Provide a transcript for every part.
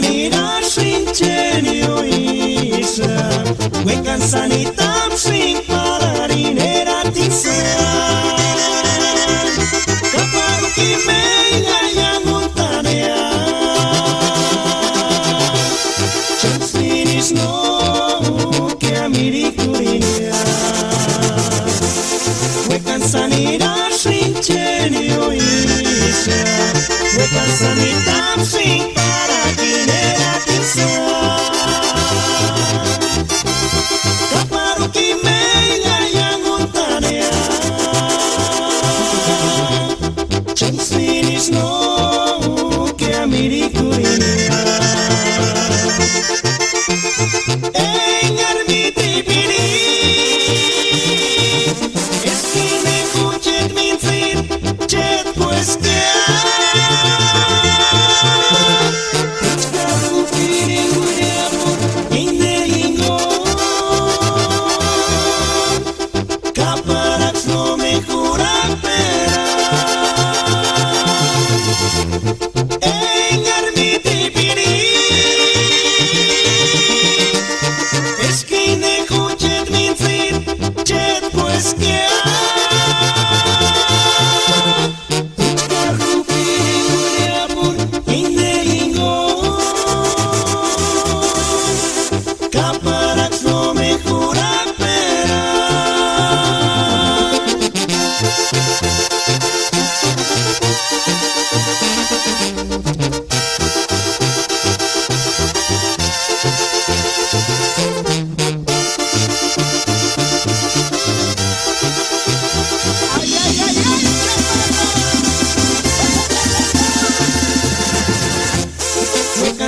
sanidad sin genio isa Wekan sanitam sin pararinera tinsan Kapag kimenya yang untanea Chansinis no que amirikurinia Wekan sanidad sin genio isa Wekan sanitam sin pararinera tinsan Kapag kimenya yang untanea Chansinis no que amirikurinia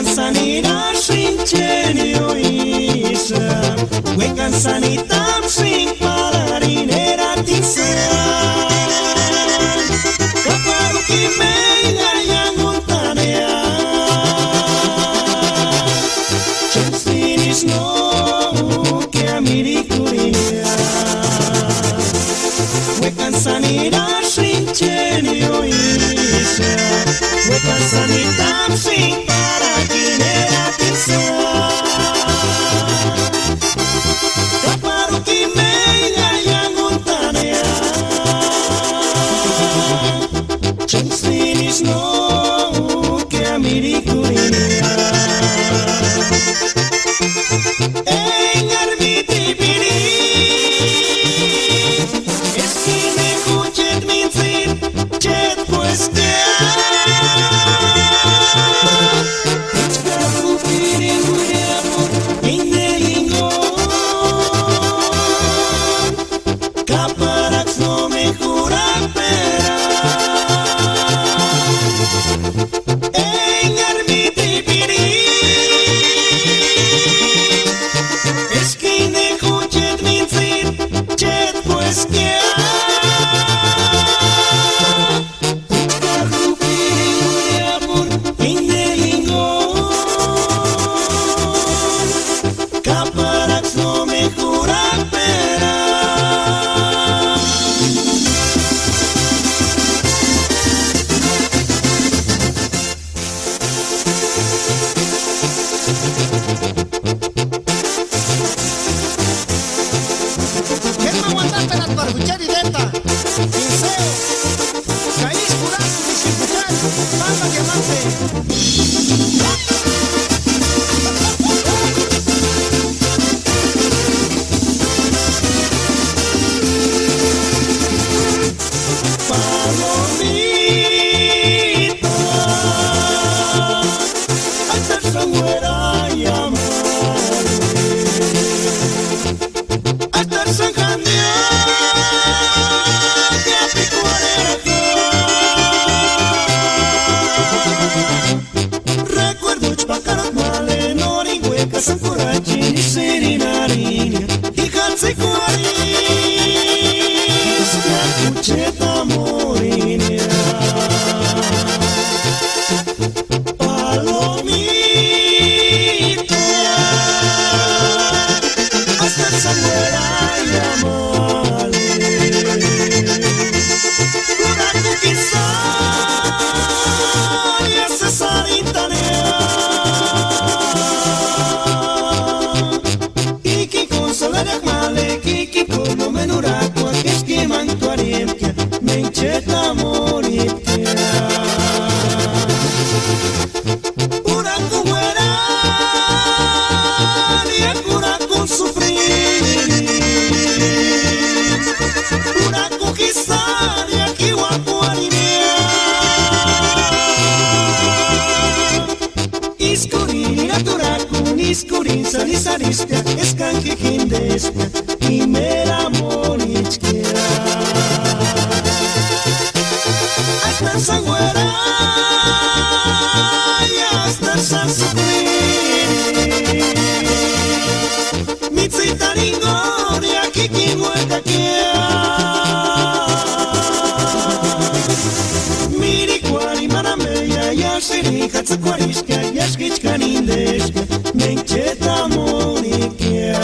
Sanidad sin genio isa Wekan sanitam sin pararinera tinsan Kapag kimenya yang untanea Chansinis no que amirikurinia Wekan sanidad sin genio isa Wekan sanitam sin pararinera tinsan Kapag kimenya yang untanea Chansinis no que amirikurinia Kapag no me jura esperar mencheta moritea. Uraku muera, ni uraku sufrir. Uraku kisar, y aquí waku alinea. Iskurin aturaku, iskurin salisarista, eskanki hindesta, y mera morichkea. Hasta sanguera, y hasta sansufrir. Mitzita ringor, y aquí kimueka kea. Miri kwari manameya, yashiri hatsakwariska, yashkichka nindeshka, mencheta monikea.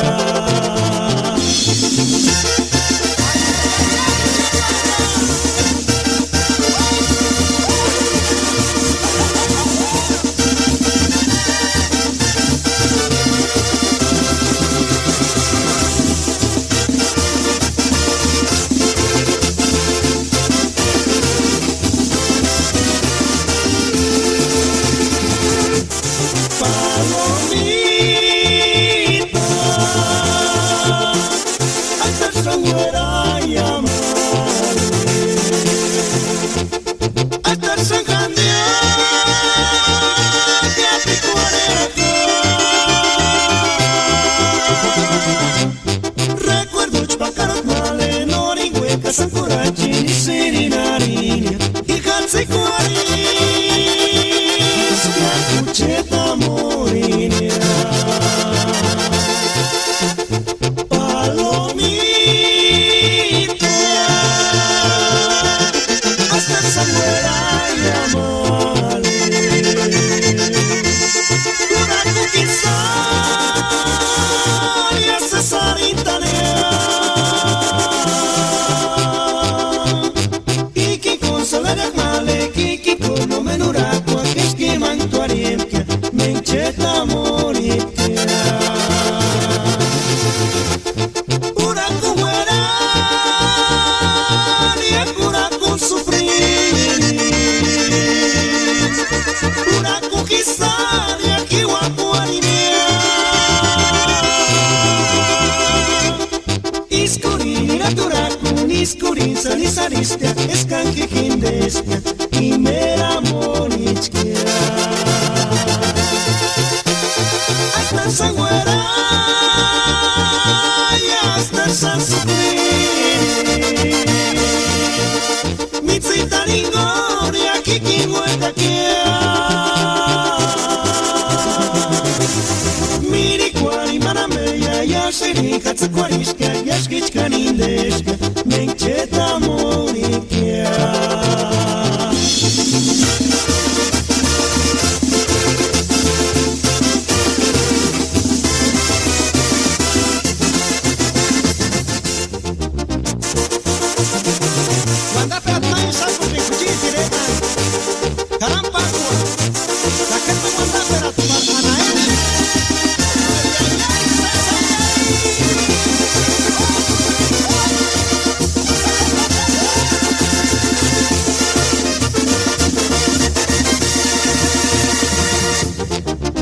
Sankurachini sirinarinia Ikatsikwaris Kucheta morinia Palomita Hasta Samuera llamale Uraku kisar Y hace sarintanea mencheta moritea. Uraku muera, ni uraku sufrir. Uraku kisar, y aquí waku alinea. Iskurin aturaku, iskurin salisarista, eskanki hindesta, y mera morichkea. Hasta sanguera, y hasta sansufrir. Mitzita ringor, y aquí kimueka kea. Miri kwari manameya, yashiri hatsakwariska, yashkichka nindeshka, mencheta monikea.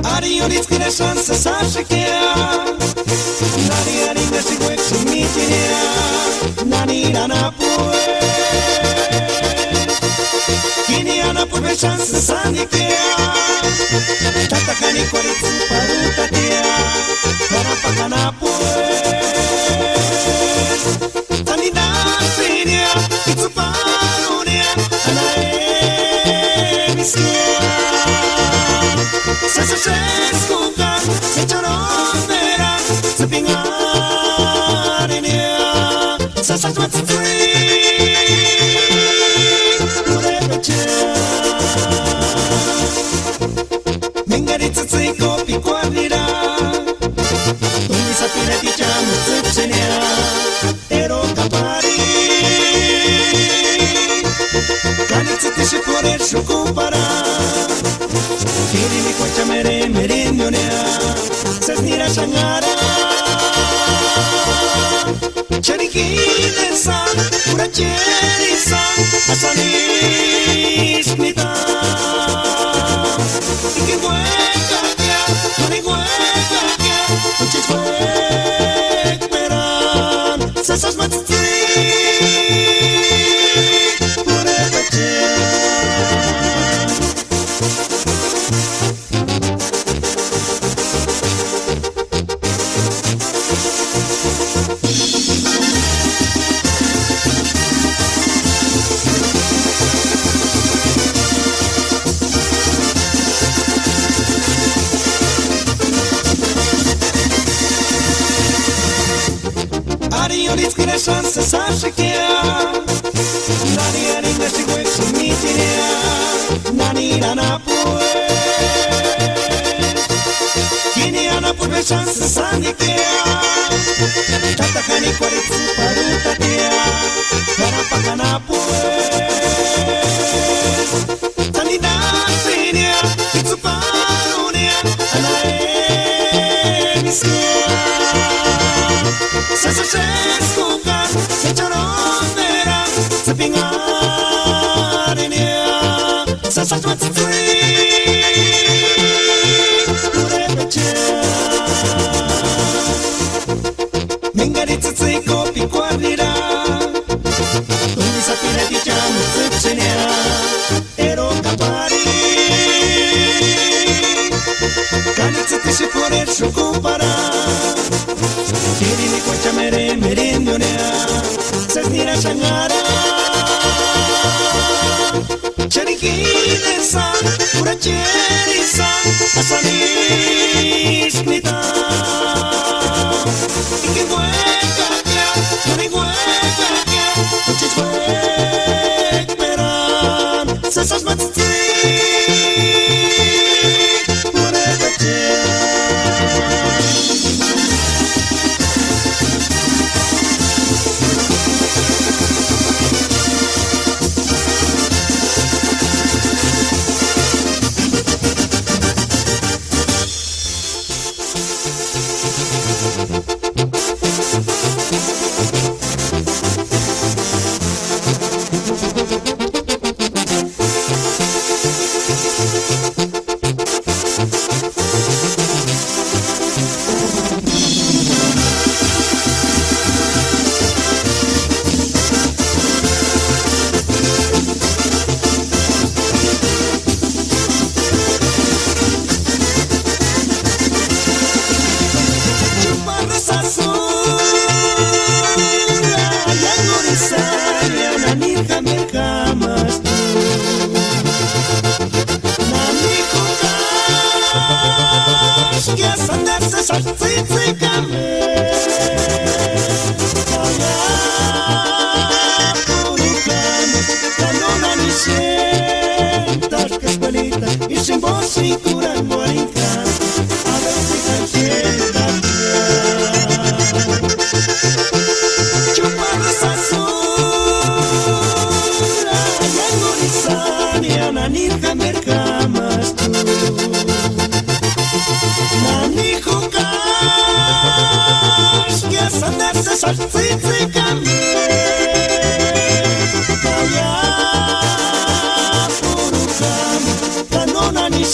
Arionitzkine szanse saszykia Nani aringa sigłek sumitinia Nani rana pue Kini ana pue szanse sandikia Tatakani kwaritsu parutatia Karapakana pue Tanina sinia Itsu parunia Anae miskia Se escuchan, se choronera, se pingarinea, se salta Mingaritza tsiko pikwarira, Tumisa pire dicham tsipsenia, Ero kapari, Kanitsa tishi porer shukupara, Kiri mi kwacha mere merindonea, Sesnira shangara, Charikine san, Uracheri san, szanse zaszykia. Nani aringa sigłek sumitinia, nani rana Kini ana purve szanse sandikia. Tata kani kwaritsu paruta tia, kanapa kanapu. Tani nasinia, itsu parunia, anae misia. Sasa sheskuka, se charonera, se pingarenia. Sasa twatsui, Mingaritsi kopi kwarira, Tumi sapire di jamu zipchenea, Ero kapari. Kalitsi tishi kore shukupara, Kiri ni kwacha mere merindonea, Sesnira shangara. Cherikine-sa, pura cherisa, Asanisnita. Iki hueca ya, no ni hueca ya, Uchis huec peran, Sesas matzitzi, pura cherisa.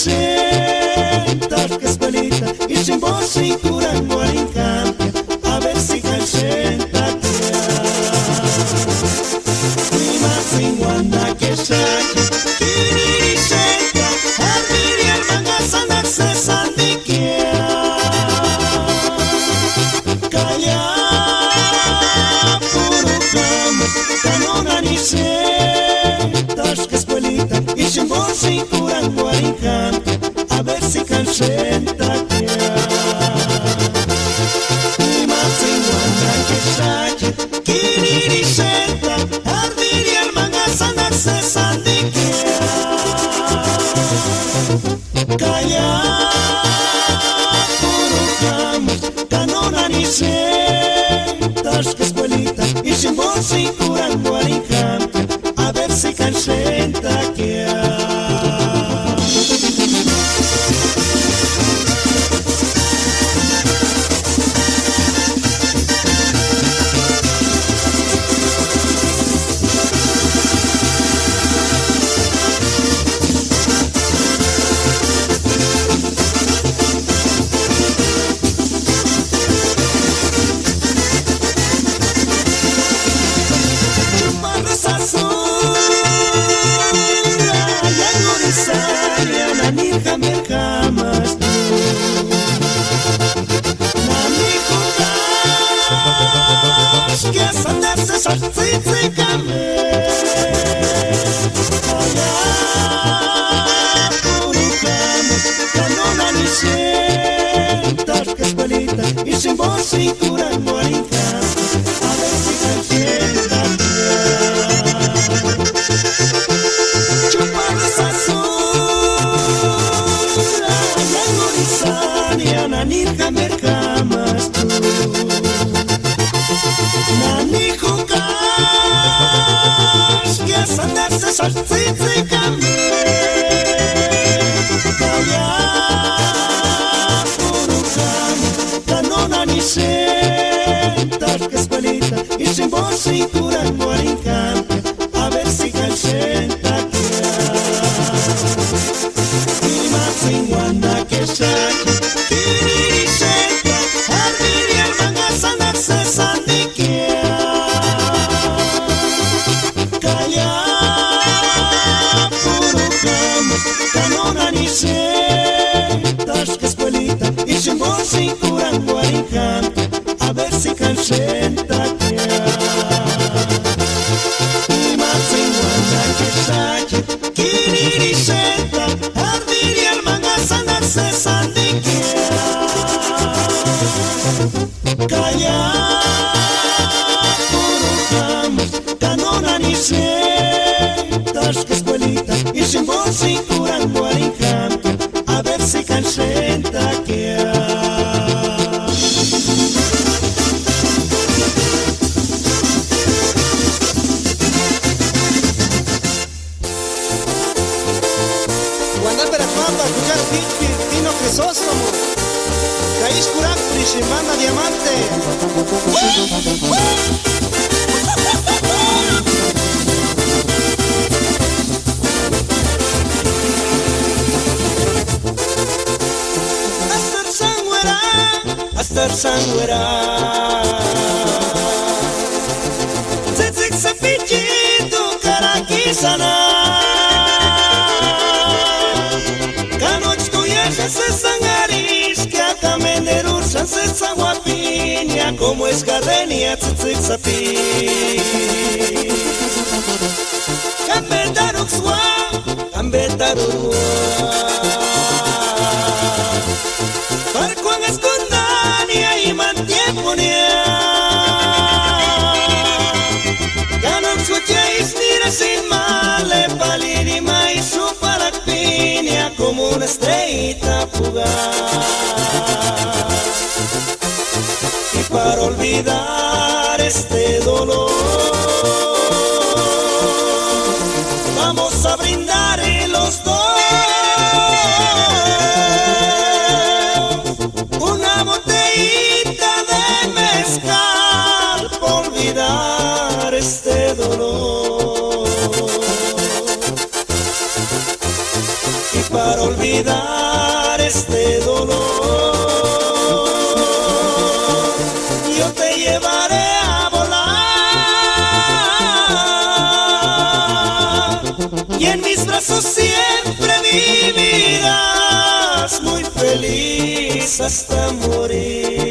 sientas que es bonita y sin voz y curando a ver si se salsitsi kame Kaya Urukam Kanona ni sentas que escuelita Y sin voz y cura morinkan A ver si calcenta Y más sin guanda que shaki Kiri senta Armiri el manga sanarse sandikia Kaya Urukam Kanona ni sentas que escuelita Y sin voz y cura morinkan A ver si calcenta Y más sin guanda que shaki Kiri senta Armiri el manga sanarse sandikia Kaya Urukam Kanona ni sentas que escuelita Y sin voz y curan guarincam A ver si calcenta que Guandar Veracruz para escuchar Pino Crisóstomo Caís Curac, Prishimana Diamante Astar sangüera Tzitzik sapichitu karakisana Kanoch tuyasha se sangaris Que acá menderushan se sanguapiña Como es gardenia tzitzik sapi Kambetarukzwa Kambetarurua Parkuan escondania y mantieponia Ganon sucheis nira sin male Palirima y su paracpinia Como una estrellita fugaz Y para olvidar este dolor Vamos a brindar los dos Una botellita de mezcal Por olvidar este dolor Y para olvidar este dolor Yo te llevaré a volar Y en mis brazos siempre vivirás Muy feliz hasta morir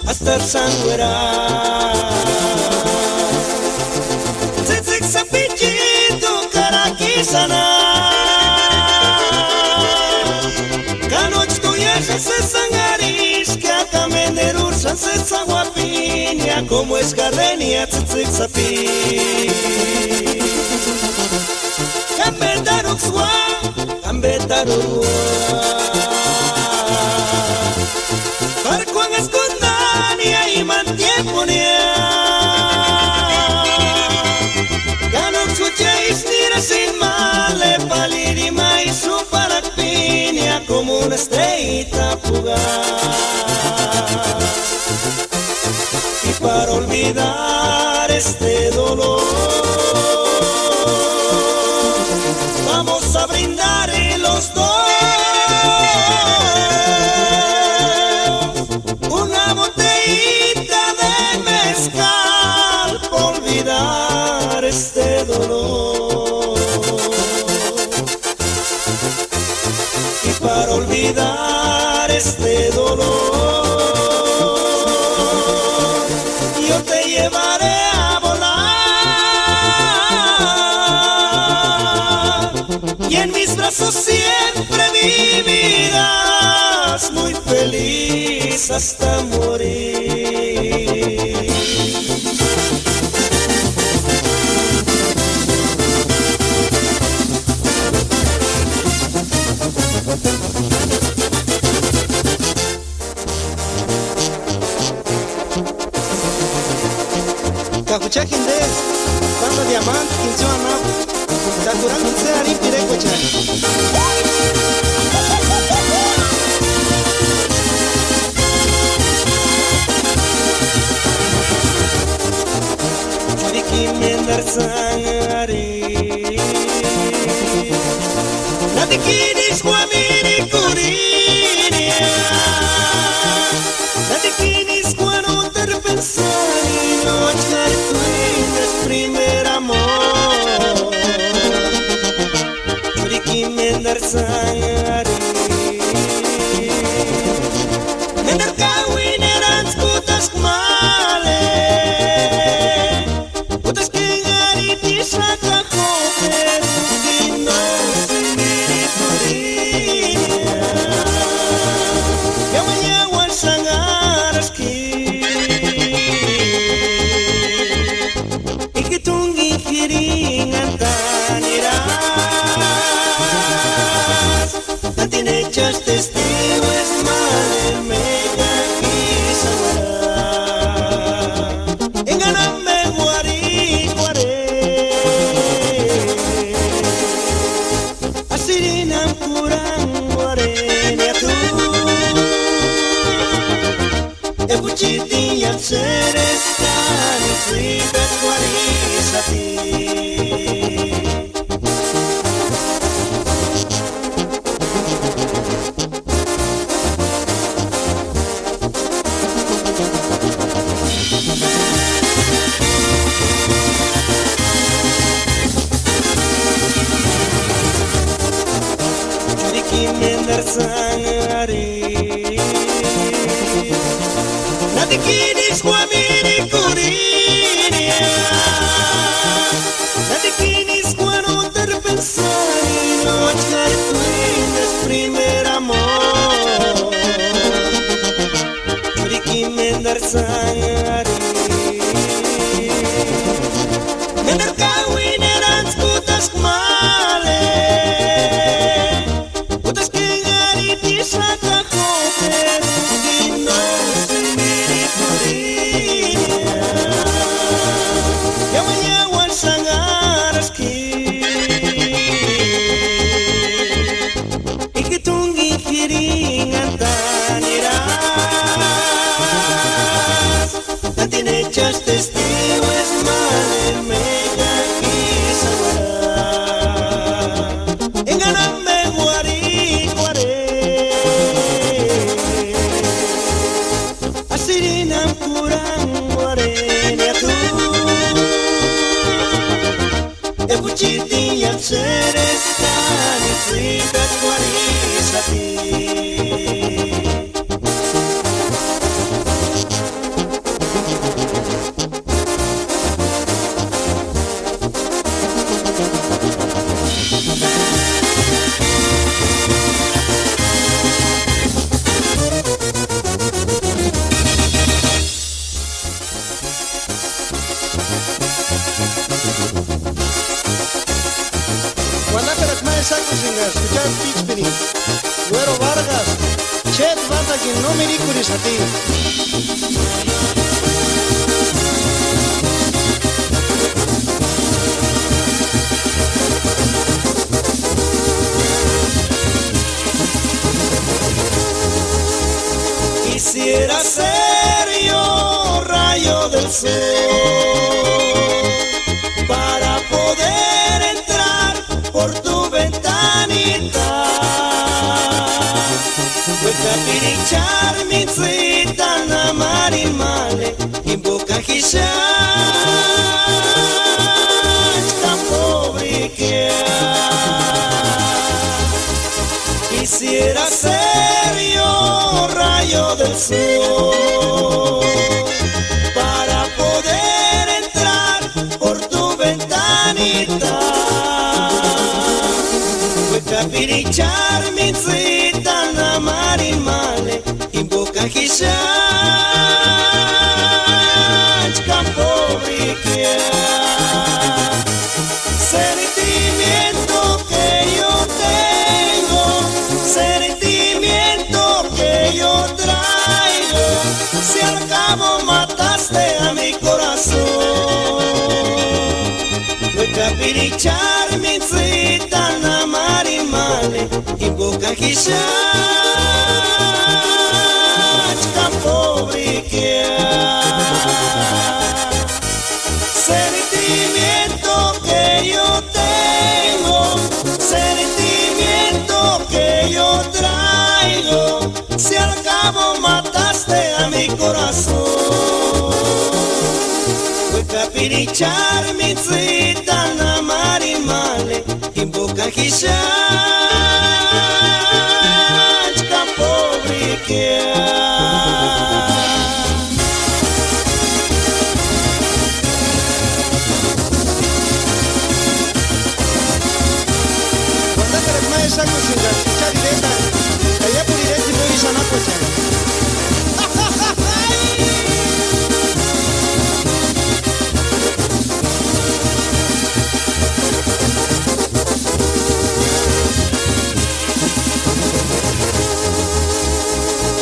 Astar sangüera Tzitzik sapichitu karakisana Kanoch tuyasha se sangaris Que acá menderushan se sanguapiña Como es gardenia tzitzik sapi Kambetarukzwa Kambetarurua Parkuan escondania y mantieponia Ganon sucheis nira sin male Palirima y su paracpinia Como una estrellita fugaz Y para olvidar este dolor Vamos a brindar los dos Una botellita de mezcal Por olvidar este dolor Y para olvidar este dolor Yo te llevaré a volar Y en mis brazos siempre vivirás Muy feliz Cajuchaquindés, banda diamante, quincho anap, taturando se ari pirecocha. Churiki mendar sangari, nati kinis guamini kurinia, nati kinis guano terpensari no achar primer amor. Churiki mendar sangari, mendar kawin eran skutas male, putas que ngari tisaka koper dino sendiri kurinia. Yawan sangarski just testigo es madre mega quisara enganame guari guare asirinam kurang guare ni tu e buciti yang seres kani frida guari sati. Mendar sangari, nati kinis guamini kurinia, nati kinis guano terpensari no achar tuines primer amor. Churiki mendar sangari, mendar kawin eran skutas male. Saka koper dino sendiri kurinia. Yawan sangarski ikitungi kiringan taniras tatine just testigo es madre mega kisawara enganame guari asirinam kurang warenya tu e buciti yang seres kani frida guari sati. Guanacaras más sacos sin escuchar Pitchpini, Güero Vargas, Chet Bata quien no me ricuris a ti. Quisiera ser yo rayo del sol para poder entrar por tu ventanita, vuelta a pirichar mi cita na marimale in boca quizás tan pobre que quisiera ser yo rayo del sol para poder entrar por tu ventanita, vuelta a pirichar mi cita na marimale in boca quizás campo briquea. Sentimiento que yo tengo, sentimiento si al cabo mataste a mi corazón. Nuestra pirichar mi cita na marimane y boca quizás pobre que sentimiento que yo tengo, sentimiento que yo traigo, si al cabo mataste a mi corazón. Fue capirichar mi cita na marimane y boca quizás pobre que esa cocinga, charireta, allá por directo y muy sanaco,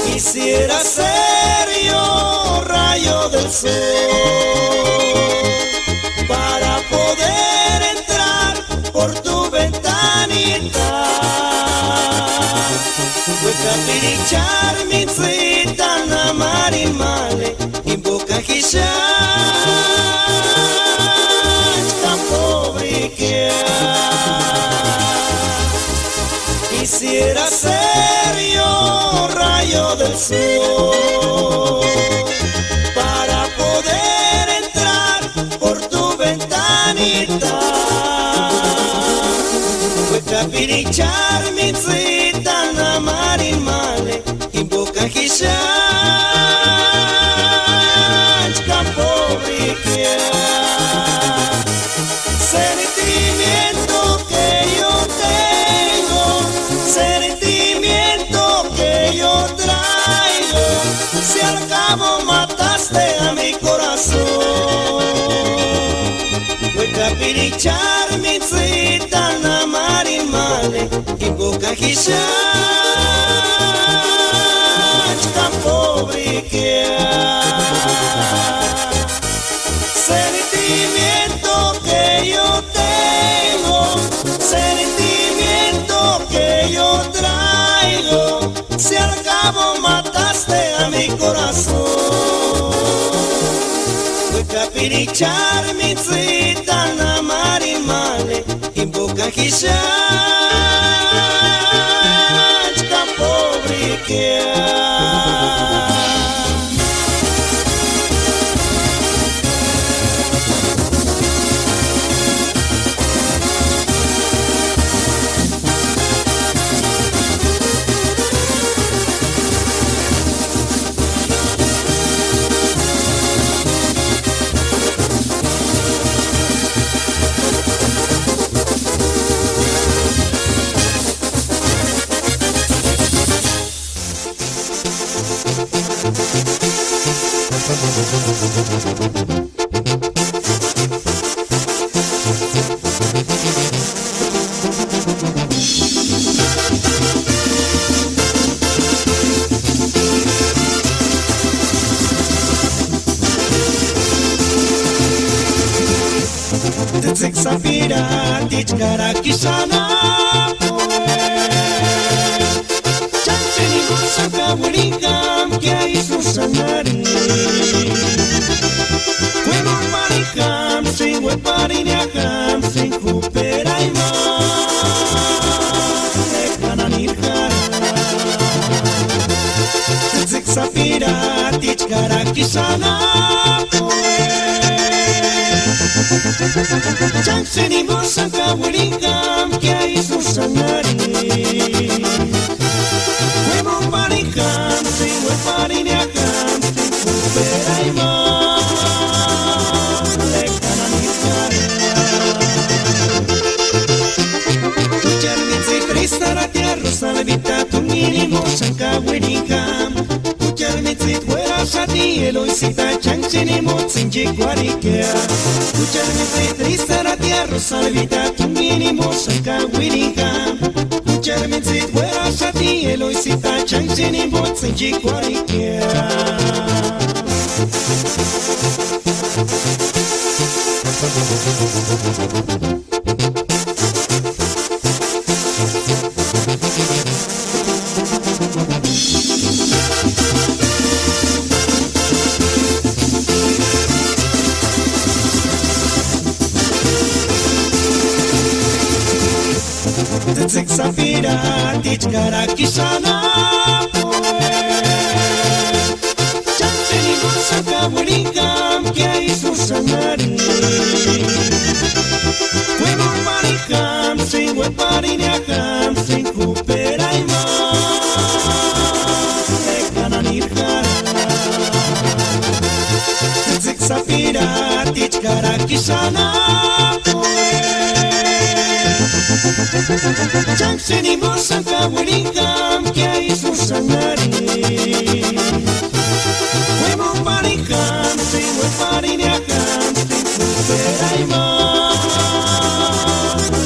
quisiera ser yo rayo del sol para poder entrar por tu ventanita. Fue capirichar mi cita na marimane y boca quizás tan pobre que quisiera ser yo rayo del sol para poder entrar por tu ventanita. Fue capirichar mi cita na marimane y boca quizás tan pobre que sentimiento que yo tengo, sentimiento que yo traigo, si al cabo mataste a mi corazón. Fue capirichar mi cita na marimane y boca quizás tan pobre que sentimiento que yo tengo, sentimiento que yo traigo, si al cabo mataste a mi corazón. Fue capirichar mi cita na marimane y boca quizás tan pobre que Tzik Safira, Tich Karakishana, Chancheni Gusaka Wiringam, Kia Susanari. Bueno Marikam, Sing Wepariniakam, Sing Kuperaima, Ekananirkara. Tzik Safira, Tich Karakishana, Chancheni Gusaka Wiringam, Kia Susanari. Bueno Marikam, Sing Wepariniakam, Sing Kuperaima. Salvita tu mínimo sanka winikam Kuchar mitzit wera shati Eloisita chanchini motsinji guarikea Kuchar mitzit risaratia Rosalvita tu mínimo sanka winikam Kuchermenzit wera shati Eloisita changchini botsinji kwarikia Tzik safira dich karakishana Chancheni gusaka wiringam kia isu sanari Kwemo marikam sin weparinyakam sin kuperaima Lekananirkara Tzik safira dich karakishana Chancheni musaka wiringam kia isu sanari Wemo parikam sin weparinyakam sin kuperaima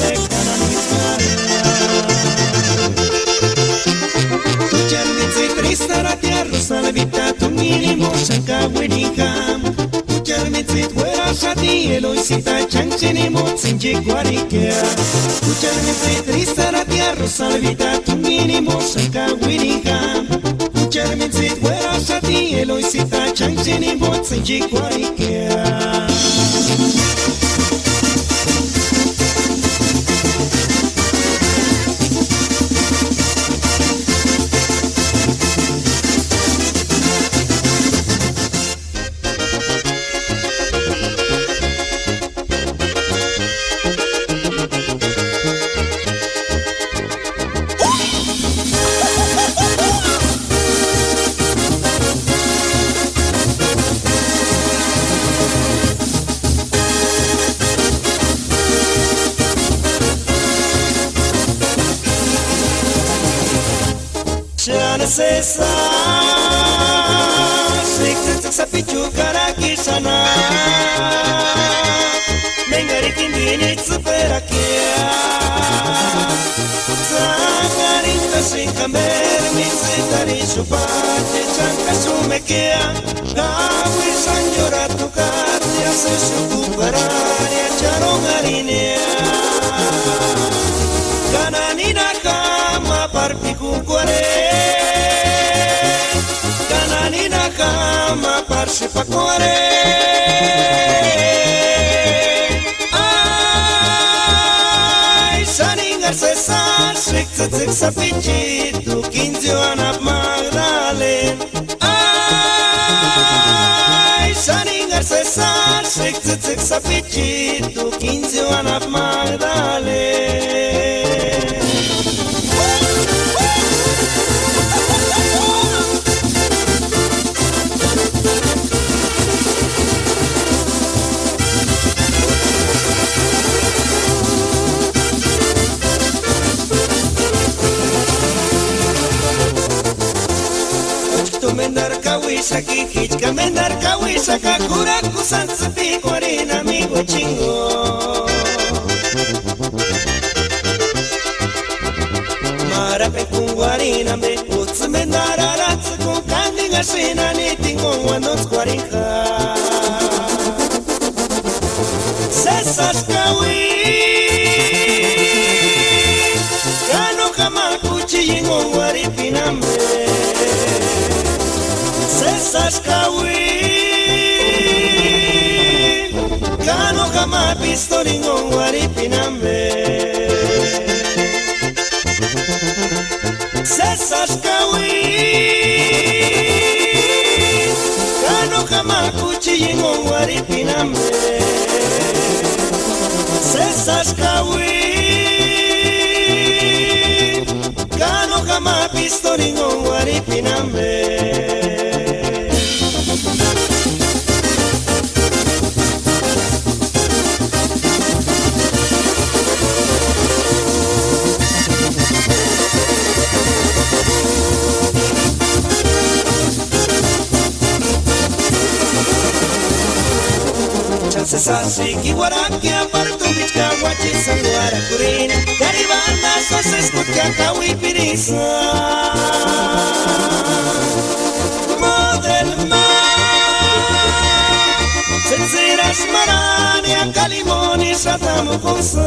Lekananirkara Kuchermitzi tristara tierra salvita tumini musaka wiringam Kuchermitzi wera shati Eloisita chancheni motsinji kwarikia Kuchermitzi tristara tierra salvita tumini musaka wiringam Kuchermitzi wera shati Eloisita chancheni motsinji kwarikia Sesa Siktik sapichu karakishana Nengari kindini tsuperakia Zangarinta shinkamer Mizitari shupate chanka shumekea Kawi sanjora tukatia Seshuku pararia charongarinea Kananina kama partiku kware Kananina kama parshi pakware Ay, shaningar sesar shrik tzik sapichi Tu kinzio anap magdalen Ay, shaningar sesar shrik tzik sapichi Tu kinzio anap magdalen Mendar kawisaki hichka mendar kawisaka kuraku sansupi kwarina amigo chingo Marape kungwarina me utsu mendar aratsu kun kandinga shina ni tingo wandots kwarinka Sesas kawi Kano kama kuchi yingo waripinambe Sesas kawi Kano kama pistolingo waripinambe Sesas kawi Kano kama kuchiyingo waripinambe Sesas kawi Kano kama pistolingo waripinambe Sesasi ki waraki apartu bica guachi sanguara curina Garibanda sos escucha kawi pirisa Model Sensiras marani a calimoni shatamu konsa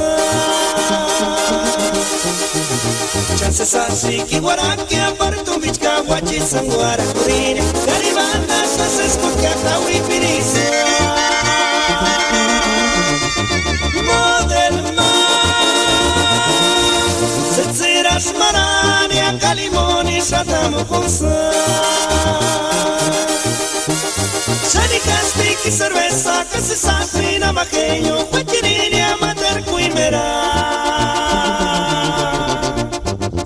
Chances así que guaraki aparto bichka guachi sanguara curina Garibanda sos escucha kawi pirisa Model Sensiras marani a calimoni shatamu konsa Castic y cerveza que se safina majeño Huachirini a matar cuimera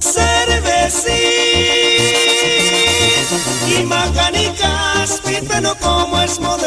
Cervecín y macanicas Pífeno como es moda